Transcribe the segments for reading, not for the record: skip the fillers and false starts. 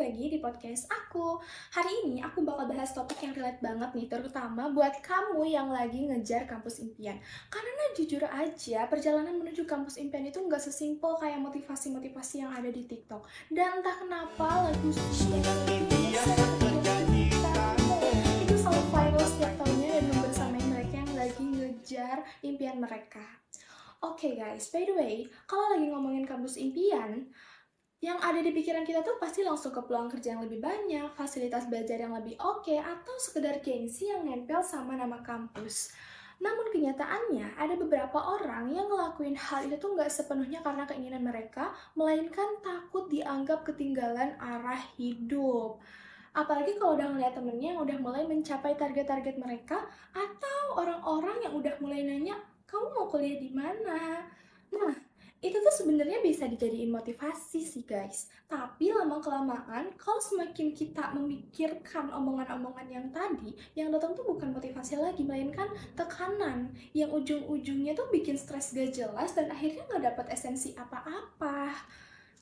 lagi di podcast aku. Hari ini aku bakal bahas topik yang relate banget nih, terutama buat kamu yang lagi ngejar kampus impian. Karena jujur aja, perjalanan menuju kampus impian itu nggak sesimpel kayak motivasi-motivasi yang ada di TikTok. Dan entah kenapa lagu itu selalu viral setiap tahunnya dan membersamai mereka yang lagi ngejar impian mereka. Oke guys, by the way, kalau lagi ngomongin kampus impian, yang ada di pikiran kita tuh pasti langsung ke peluang kerja yang lebih banyak, fasilitas belajar yang lebih oke, atau sekedar gengsi yang nempel sama nama kampus. Namun kenyataannya, ada beberapa orang yang ngelakuin hal itu tuh nggak sepenuhnya karena keinginan mereka, melainkan takut dianggap ketinggalan arah hidup. Apalagi kalau udah ngeliat temennya yang udah mulai mencapai target-target mereka, atau orang-orang yang udah mulai nanya, kamu mau kuliah di mana? Nah, itu tuh sebenarnya bisa dijadiin motivasi sih guys. Tapi lama-kelamaan, kalau semakin kita memikirkan omongan-omongan yang tadi, yang datang tuh bukan motivasi lagi, melainkan tekanan. Yang ujung-ujungnya tuh bikin stres gak jelas dan akhirnya gak dapet esensi apa-apa.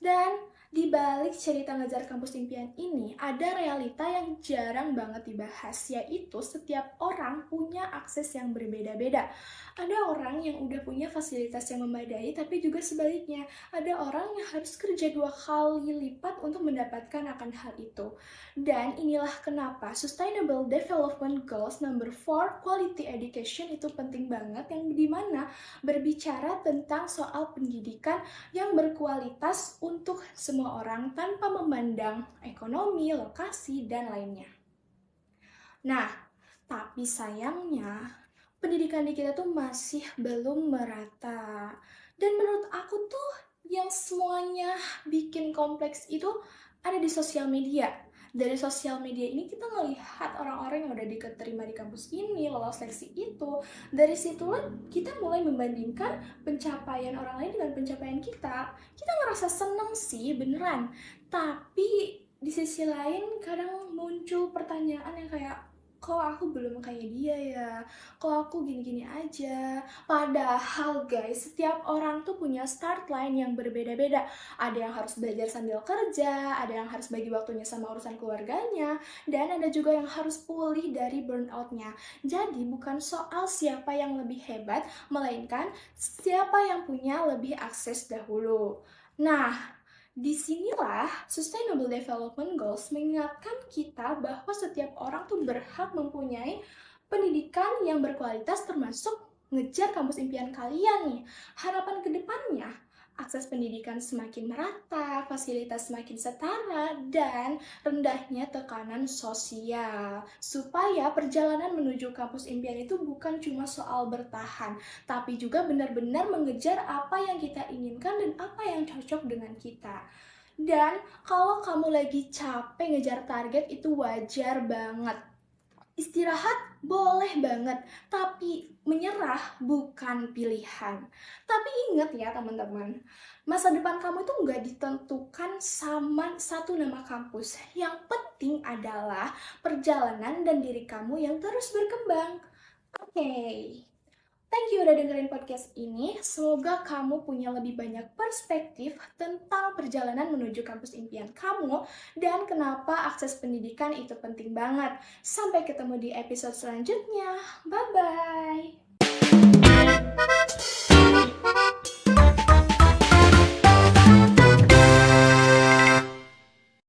Dan di balik cerita ngejar kampus impian ini, ada realita yang jarang banget dibahas, yaitu setiap orang punya akses yang berbeda-beda. Ada orang yang udah punya fasilitas yang memadai, tapi juga sebaliknya. Ada orang yang harus kerja 2 kali lipat untuk mendapatkan akan hal itu. Dan inilah kenapa Sustainable Development Goals number 4, Quality Education, itu penting banget, yang dimana berbicara tentang soal pendidikan yang berkualitas untuk semua orang tanpa memandang ekonomi, lokasi, dan lainnya. Nah, tapi sayangnya pendidikan di kita tuh masih belum merata. Dan menurut aku tuh yang semuanya bikin kompleks itu ada di sosial media. Dari sosial media ini kita ngelihat orang-orang yang udah diterima di kampus ini, lolos seleksi itu. Dari situlah kita mulai membandingkan pencapaian orang lain dengan pencapaian kita. Kita ngerasa seneng sih, beneran. Tapi di sisi lain kadang muncul pertanyaan yang kayak, kok aku belum kayak dia ya? Kok aku gini-gini aja? Padahal guys, setiap orang tuh punya start line yang berbeda-beda. Ada yang harus belajar sambil kerja, ada yang harus bagi waktunya sama urusan keluarganya, dan ada juga yang harus pulih dari burnout-nya. Jadi bukan soal siapa yang lebih hebat, melainkan siapa yang punya lebih akses dahulu. Nah, disinilah Sustainable Development Goals mengingatkan kita bahwa setiap orang tuh berhak mempunyai pendidikan yang berkualitas, termasuk ngejar kampus impian kalian nih. Harapan kedepannya, akses pendidikan semakin merata, fasilitas semakin setara, dan rendahnya tekanan sosial. Supaya perjalanan menuju kampus impian itu bukan cuma soal bertahan, tapi juga benar-benar mengejar apa yang kita inginkan dan apa yang cocok dengan kita. Dan kalau kamu lagi capek ngejar target, itu wajar banget. Istirahat boleh banget, tapi menyerah bukan pilihan. Tapi ingat ya teman-teman, masa depan kamu itu nggak ditentukan sama satu nama kampus. Yang penting adalah perjalanan dan diri kamu yang terus berkembang. Oke. Thank you udah dengerin podcast ini. Semoga kamu punya lebih banyak perspektif tentang perjalanan menuju kampus impian kamu dan kenapa akses pendidikan itu penting banget. Sampai ketemu di episode selanjutnya. Bye-bye!